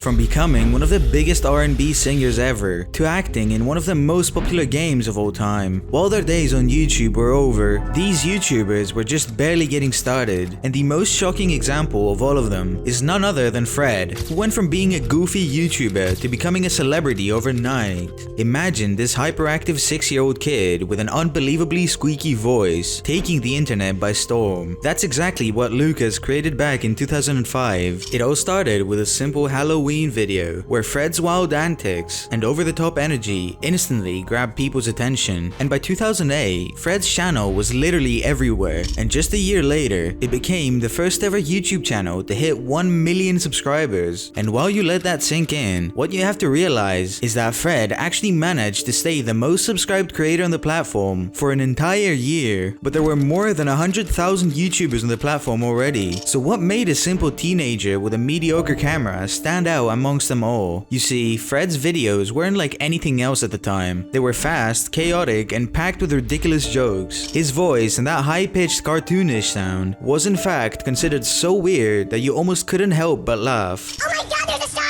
From becoming one of the biggest R&B singers ever, to acting in one of the most popular games of all time. While their days on YouTube were over, these YouTubers were just barely getting started, and the most shocking example of all of them is none other than Fred, who went from being a goofy YouTuber to becoming a celebrity overnight. Imagine this hyperactive 6-year-old kid with an unbelievably squeaky voice taking the internet by storm. That's exactly what Lucas created back in 2005. It all started with a simple Halloween video where Fred's wild antics and over-the-top energy instantly grabbed people's attention, and by 2008, Fred's channel was literally everywhere, and just a year later, it became the first ever YouTube channel to hit 1 million subscribers. And while you let that sink in, what you have to realize is that Fred actually managed to stay the most subscribed creator on the platform for an entire year, but there were more than 100,000 YouTubers on the platform already. So what made a simple teenager with a mediocre camera stand out amongst them all? You see, Fred's videos weren't like anything else at the time. They were fast, chaotic, and packed with ridiculous jokes. His voice and that high-pitched cartoonish sound was in fact considered so weird that you almost couldn't help but laugh. Oh my god, there's a shark!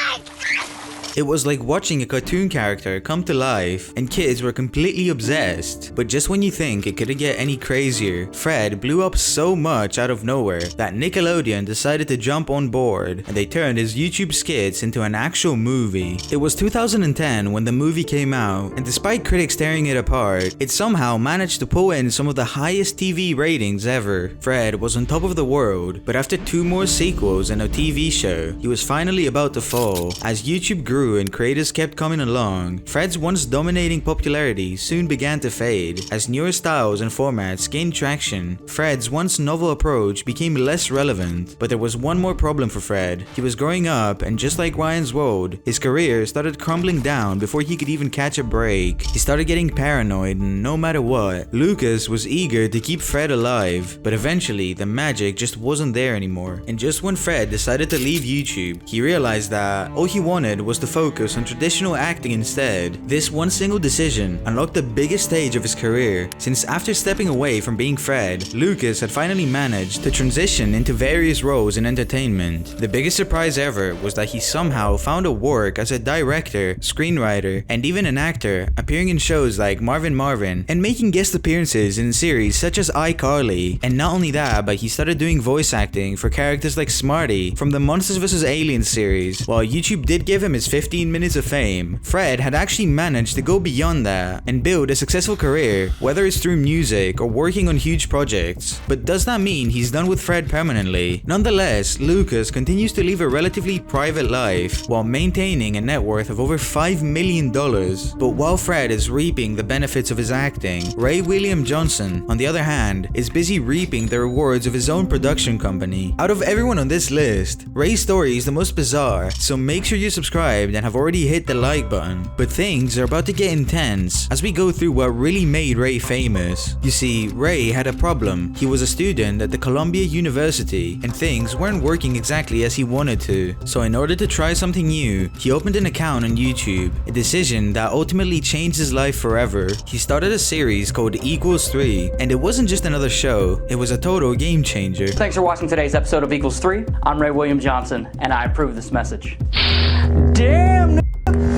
It was like watching a cartoon character come to life, and kids were completely obsessed. But just when you think it couldn't get any crazier, Fred blew up so much out of nowhere that Nickelodeon decided to jump on board, and they turned his YouTube skits into an actual movie. It was 2010 when the movie came out, and despite critics tearing it apart, it somehow managed to pull in some of the highest TV ratings ever. Fred was on top of the world, but after 2 more sequels and a TV show, he was finally about to fall. As YouTube grew and creators kept coming along, Fred's once dominating popularity soon began to fade. As newer styles and formats gained traction, Fred's once novel approach became less relevant. But there was one more problem for Fred. He was growing up, and just like Ryan's World, his career started crumbling down before he could even catch a break. He started getting paranoid, and no matter what, Lucas was eager to keep Fred alive. But eventually, the magic just wasn't there anymore. And just when Fred decided to leave YouTube, he realized that all he wanted was to focus on traditional acting instead. This one single decision unlocked the biggest stage of his career, since after stepping away from being Fred, Lucas had finally managed to transition into various roles in entertainment. The biggest surprise ever was that he somehow found a work as a director, screenwriter, and even an actor, appearing in shows like Marvin Marvin and making guest appearances in series such as iCarly. And not only that, but he started doing voice acting for characters like Smarty from the Monsters vs. Aliens series. While YouTube did give him his 15 minutes of fame, Fred had actually managed to go beyond that and build a successful career, whether it's through music or working on huge projects. But does that mean he's done with Fred permanently? Nonetheless, Lucas continues to live a relatively private life while maintaining a net worth of over $5 million. But while Fred is reaping the benefits of his acting, Ray William Johnson, on the other hand, is busy reaping the rewards of his own production company. Out of everyone on this list, Ray's story is the most bizarre, so make sure you're subscribed and have already hit the like button. But things are about to get intense as we go through what really made Ray famous. You see, Ray had a problem. He was a student at the Columbia University, and things weren't working exactly as he wanted to. So in order to try something new, he opened an account on YouTube, a decision that ultimately changed his life forever. He started a series called Equals 3, and it wasn't just another show, it was a total game changer. Thanks for watching today's episode of Equals 3. I'm Ray William Johnson, and I approve this message. Damn!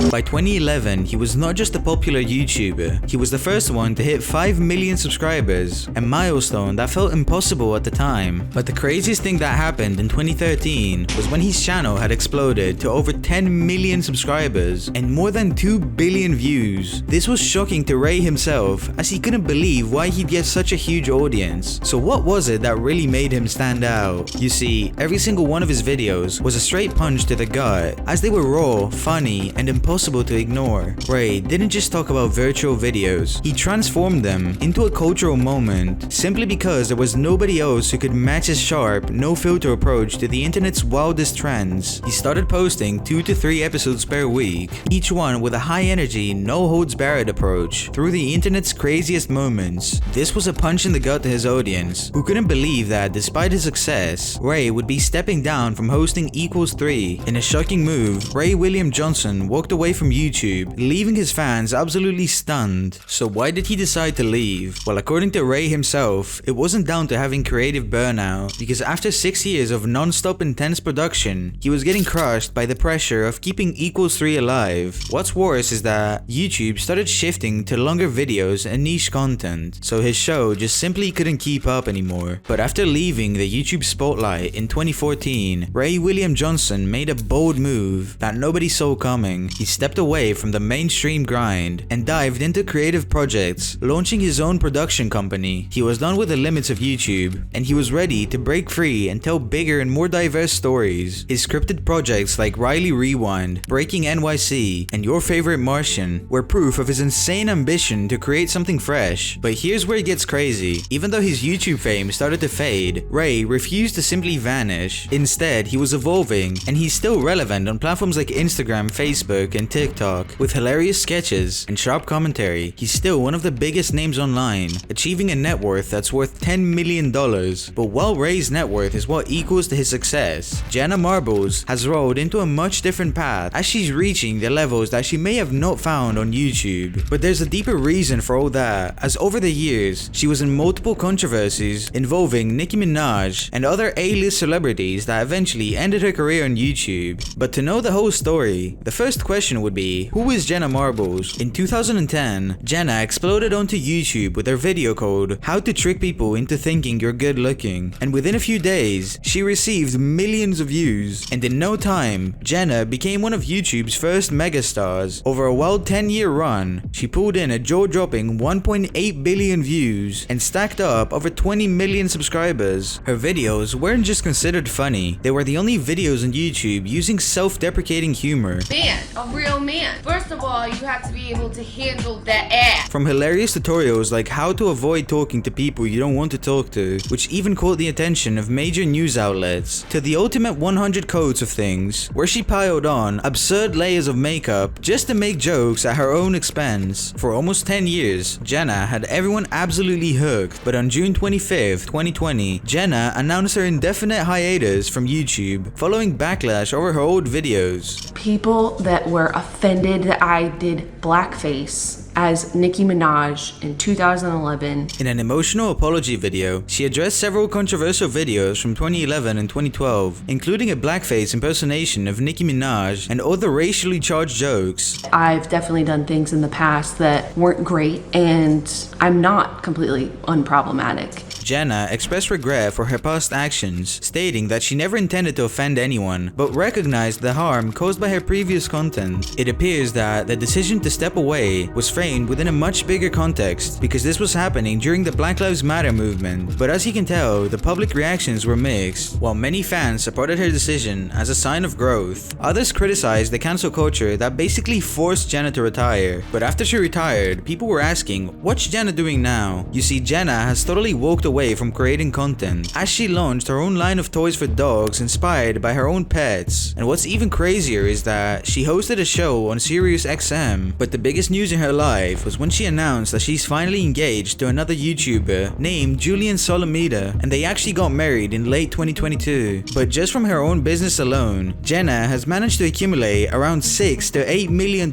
By 2011, he was not just a popular YouTuber, he was the first one to hit 5 million subscribers, a milestone that felt impossible at the time. But the craziest thing that happened in 2013 was when his channel had exploded to over 10 million subscribers and more than 2 billion views. This was shocking to Ray himself, as he couldn't believe why he'd get such a huge audience. So what was it that really made him stand out? You see, every single one of his videos was a straight punch to the gut, as they were raw, funny, and impossible to ignore. Ray didn't just talk about virtual videos, he transformed them into a cultural moment, simply because there was nobody else who could match his sharp, no-filter approach to the internet's wildest trends. He started posting 2 to 3 episodes per week, each one with a high-energy, no-holds-barred approach through the internet's craziest moments. This was a punch in the gut to his audience, who couldn't believe that despite his success, Ray would be stepping down from hosting Equals 3. In a shocking move, Ray William Johnson walked away away from YouTube, leaving his fans absolutely stunned. So why did he decide to leave? Well, according to Ray himself, it wasn't down to having creative burnout, because after 6 years of non-stop intense production, he was getting crushed by the pressure of keeping Equals 3 alive. What's worse is that YouTube started shifting to longer videos and niche content, so his show just simply couldn't keep up anymore. But after leaving the YouTube spotlight in 2014, Ray William Johnson made a bold move that nobody saw coming. He stepped away from the mainstream grind and dived into creative projects, launching his own production company. He was done with the limits of YouTube, and he was ready to break free and tell bigger and more diverse stories. His scripted projects like Riley Rewind, Breaking NYC, and Your Favorite Martian were proof of his insane ambition to create something fresh. But here's where it gets crazy. Even though his YouTube fame started to fade, Ray refused to simply vanish. Instead, he was evolving, and he's still relevant on platforms like Instagram, Facebook, and TikTok. With hilarious sketches and sharp commentary, he's still one of the biggest names online, achieving a net worth that's worth $10 million. But while Ray's net worth is what equals to his success, Jenna Marbles has rolled into a much different path as she's reaching the levels that she may have not found on YouTube. But there's a deeper reason for all that, as over the years, she was in multiple controversies involving Nicki Minaj and other A-list celebrities that eventually ended her career on YouTube. But to know the whole story, the first question would be, who is Jenna Marbles? In 2010, Jenna exploded onto YouTube with her video called How to Trick People into Thinking You're Good Looking, and within a few days, she received millions of views, and in no time, Jenna became one of YouTube's first megastars. Over a wild 10-year run, she pulled in a jaw-dropping 1.8 billion views and stacked up over 20 million subscribers. Her videos weren't just considered funny, they were the only videos on YouTube using self-deprecating humor. Man, a real man. First of all, you have to be able to handle that ass. From hilarious tutorials like how to avoid talking to people you don't want to talk to, which even caught the attention of major news outlets, to the ultimate 100 codes of things, where she piled on absurd layers of makeup just to make jokes at her own expense. For almost 10 years, Jenna had everyone absolutely hooked, but on June 25th, 2020, Jenna announced her indefinite hiatus from YouTube following backlash over her old videos. People that were offended that I did blackface as Nicki Minaj in 2011. In an emotional apology video, she addressed several controversial videos from 2011 and 2012, including a blackface impersonation of Nicki Minaj and other racially charged jokes. I've definitely done things in the past that weren't great, and I'm not completely unproblematic. Jenna expressed regret for her past actions, stating that she never intended to offend anyone, but recognized the harm caused by her previous content. It appears that the decision to step away was framed within a much bigger context, because this was happening during the Black Lives Matter movement. But as you can tell, the public reactions were mixed. While many fans supported her decision as a sign of growth, others criticized the cancel culture that basically forced Jenna to retire. But after she retired, people were asking, what's Jenna doing now? You see, Jenna has totally walked away from creating content, as she launched her own line of toys for dogs inspired by her own pets. And what's even crazier is that she hosted a show on Sirius XM, but the biggest news in her life was when she announced that she's finally engaged to another YouTuber named Julian Solomita, and they actually got married in late 2022. But just from her own business alone, Jenna has managed to accumulate around $6 to $8 million.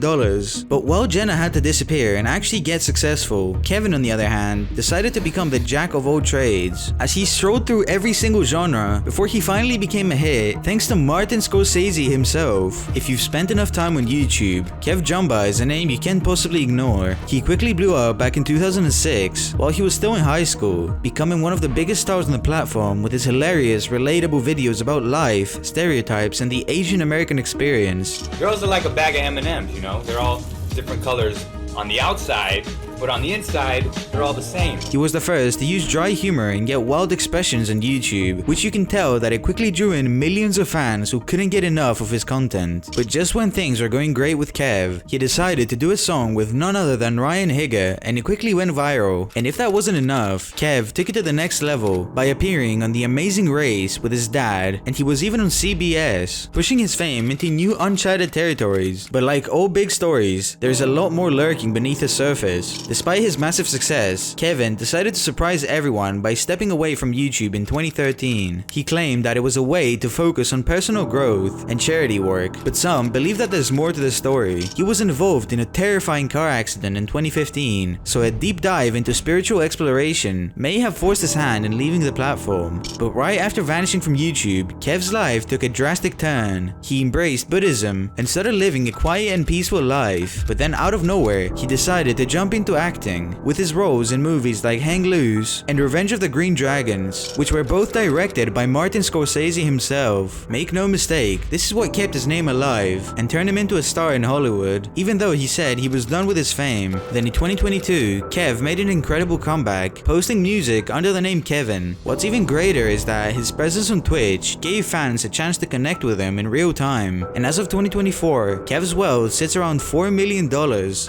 But while Jenna had to disappear and actually get successful, Kevin, on the other hand, decided to become the jack of all trades, as he strolled through every single genre before he finally became a hit thanks to Martin Scorsese himself. If you've spent enough time on YouTube, KevJumba is a name you can't possibly ignore. He quickly blew up back in 2006 while he was still in high school, becoming one of the biggest stars on the platform with his hilarious, relatable videos about life, stereotypes, and the Asian American experience. Girls are like a bag of M&Ms, you know? They're all different colors on the outside, but on the inside, they're all the same. He was the first to use dry humor and get wild expressions on YouTube, which you can tell that it quickly drew in millions of fans who couldn't get enough of his content. But just when things were going great with Kev, he decided to do a song with none other than Ryan Higa, and it quickly went viral. And if that wasn't enough, Kev took it to the next level by appearing on The Amazing Race with his dad, and he was even on CBS, pushing his fame into new uncharted territories. But like all big stories, there's a lot more lurking lurking beneath the surface. Despite his massive success, Kevin decided to surprise everyone by stepping away from YouTube in 2013. He claimed that it was a way to focus on personal growth and charity work, but some believe that there's more to the story. He was involved in a terrifying car accident in 2015, so a deep dive into spiritual exploration may have forced his hand in leaving the platform. But right after vanishing from YouTube, Kev's life took a drastic turn. He embraced Buddhism and started living a quiet and peaceful life, but then out of nowhere, he decided to jump into acting, with his roles in movies like Hang Loose and Revenge of the Green Dragons, which were both directed by Martin Scorsese himself. Make no mistake, this is what kept his name alive and turned him into a star in Hollywood, even though he said he was done with his fame. Then in 2022, Kev made an incredible comeback, posting music under the name Kevin. What's even greater is that his presence on Twitch gave fans a chance to connect with him in real time, and as of 2024, Kev's wealth sits around $4 million,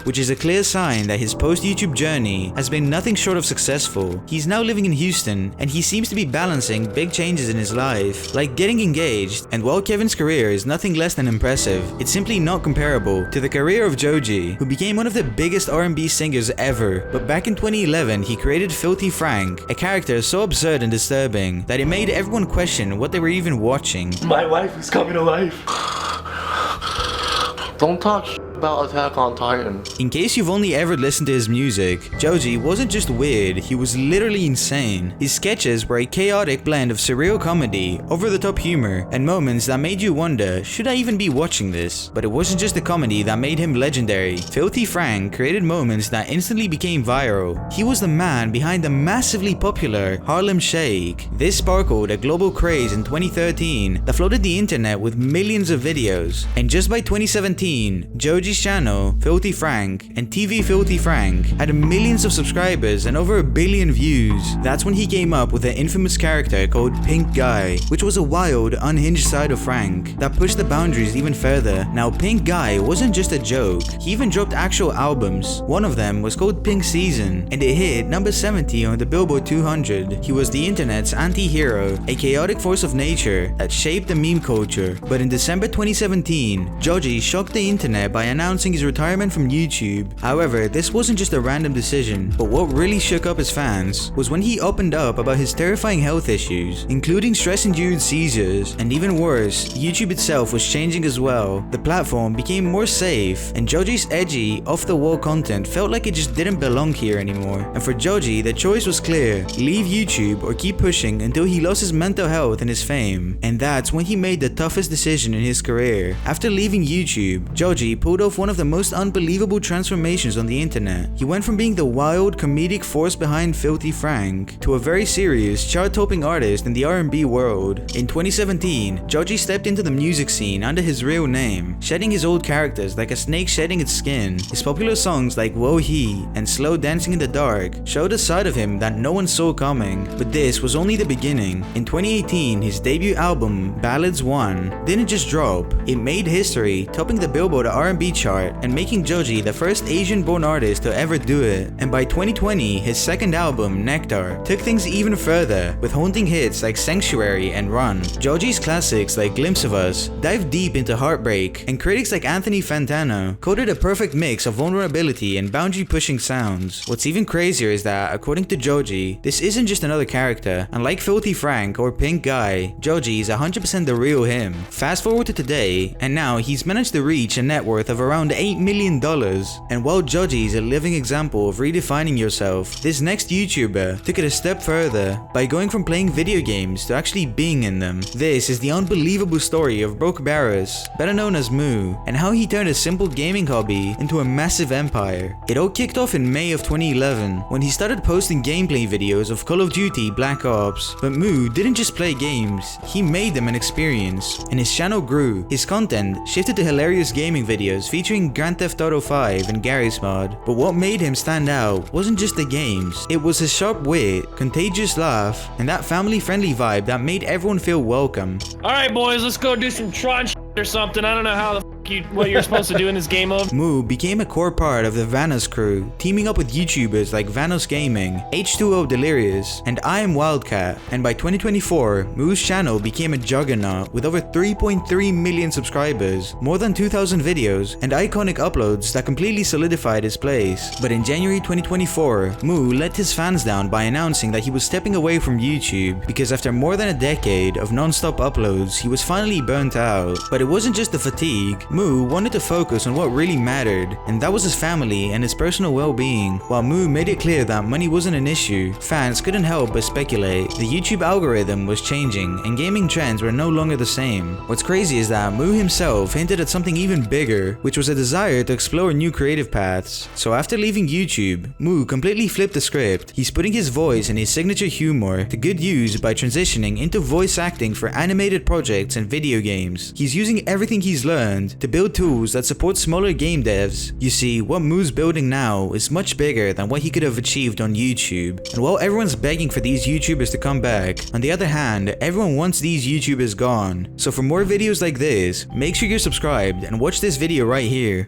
which is a clear sign that his post-YouTube journey has been nothing short of successful. He's now living in Houston, and he seems to be balancing big changes in his life, like getting engaged, and while Kevin's career is nothing less than impressive, it's simply not comparable to the career of Joji, who became one of the biggest R&B singers ever. But back in 2011, he created Filthy Frank, a character so absurd and disturbing that it made everyone question what they were even watching. My life is coming to life. Don't talk about Attack on Titan. In case you've only ever listened to his music, Joji wasn't just weird, he was literally insane. His sketches were a chaotic blend of surreal comedy, over-the-top humor, and moments that made you wonder, should I even be watching this? But it wasn't just the comedy that made him legendary. Filthy Frank created moments that instantly became viral. He was the man behind the massively popular Harlem Shake. This sparkled a global craze in 2013 that flooded the internet with millions of videos. And just by 2017, Joji's channel, Filthy Frank, and TV Filthy Frank had millions of subscribers and over 1 billion views. That's when he came up with an infamous character called Pink Guy, which was a wild, unhinged side of Frank that pushed the boundaries even further. Now, Pink Guy wasn't just a joke, he even dropped actual albums. One of them was called Pink Season, and it hit number 70 on the Billboard 200. He was the internet's anti-hero, a chaotic force of nature that shaped the meme culture. But in December 2017, Joji shocked the internet by announcing his retirement from YouTube. However, this wasn't just a random decision, but what really shook up his fans was when he opened up about his terrifying health issues, including stress-induced seizures, and even worse, YouTube itself was changing as well. The platform became more safe, and Joji's edgy, off-the-wall content felt like it just didn't belong here anymore. And for Joji, the choice was clear: leave YouTube or keep pushing until he lost his mental health and his fame. And that's when he made the toughest decision in his career. After leaving YouTube, Joji pulled off one of the most unbelievable transformations on the internet. He went from being the wild, comedic force behind Filthy Frank to a very serious, chart-topping artist in the R&B world. In 2017, Joji stepped into the music scene under his real name, shedding his old characters like a snake shedding its skin. His popular songs like Woe He and Slow Dancing in the Dark showed a side of him that no one saw coming. But this was only the beginning. In 2018, his debut album, Ballads 1, didn't just drop, it made history, topping the Billboard R&B chart and making Joji the first Asian-born artist to ever do it. And by 2020, his second album, Nectar, took things even further, with haunting hits like Sanctuary and Run. Joji's classics like Glimpse of Us dive deep into heartbreak, and critics like Anthony Fantano called it a perfect mix of vulnerability and boundary-pushing sounds. What's even crazier is that, according to Joji, this isn't just another character. Unlike Filthy Frank or Pink Guy, Joji is 100% the real him. Fast forward to today, and now he's managed to reach a net worth of around $8 million. And while Joji is a living example of redefining yourself, this next YouTuber took it a step further by going from playing video games to actually being in them. This is the unbelievable story of Broke Barris, better known as Moo, and how he turned a simple gaming hobby into a massive empire. It all kicked off in May of 2011 when he started posting gameplay videos of Call of Duty Black Ops. But Moo didn't just play games, he made them an experience. And his channel grew. His content shifted to hilarious gaming videos featuring Grand Theft Auto 5 and Garry's Mod. But what made him stand out wasn't just the games, it was his sharp wit, contagious laugh, and that family-friendly vibe that made everyone feel welcome. Alright boys, let's go do some Tron or something. I don't know how the what you're supposed to do in this game mode. Moo became a core part of the Vanos crew, teaming up with YouTubers like Vanos Gaming, H2O Delirious, and I Am Wildcat, and by 2024, Moo's channel became a juggernaut with over 3.3 million subscribers, more than 2,000 videos, and iconic uploads that completely solidified his place. But in January 2024, Moo let his fans down by announcing that he was stepping away from YouTube because after more than a decade of non-stop uploads, he was finally burnt out. But it wasn't just the fatigue. Moo wanted to focus on what really mattered, and that was his family and his personal well-being. While Moo made it clear that money wasn't an issue, fans couldn't help but speculate. The YouTube algorithm was changing and gaming trends were no longer the same. What's crazy is that Moo himself hinted at something even bigger, which was a desire to explore new creative paths. So after leaving YouTube, Moo completely flipped the script. He's putting his voice and his signature humor to good use by transitioning into voice acting for animated projects and video games. He's using everything he's learned to build tools that support smaller game devs. You see, what Moo's building now is much bigger than what he could have achieved on YouTube. And while everyone's begging for these YouTubers to come back, on the other hand, everyone wants these YouTubers gone. So for more videos like this, make sure you're subscribed and watch this video right here.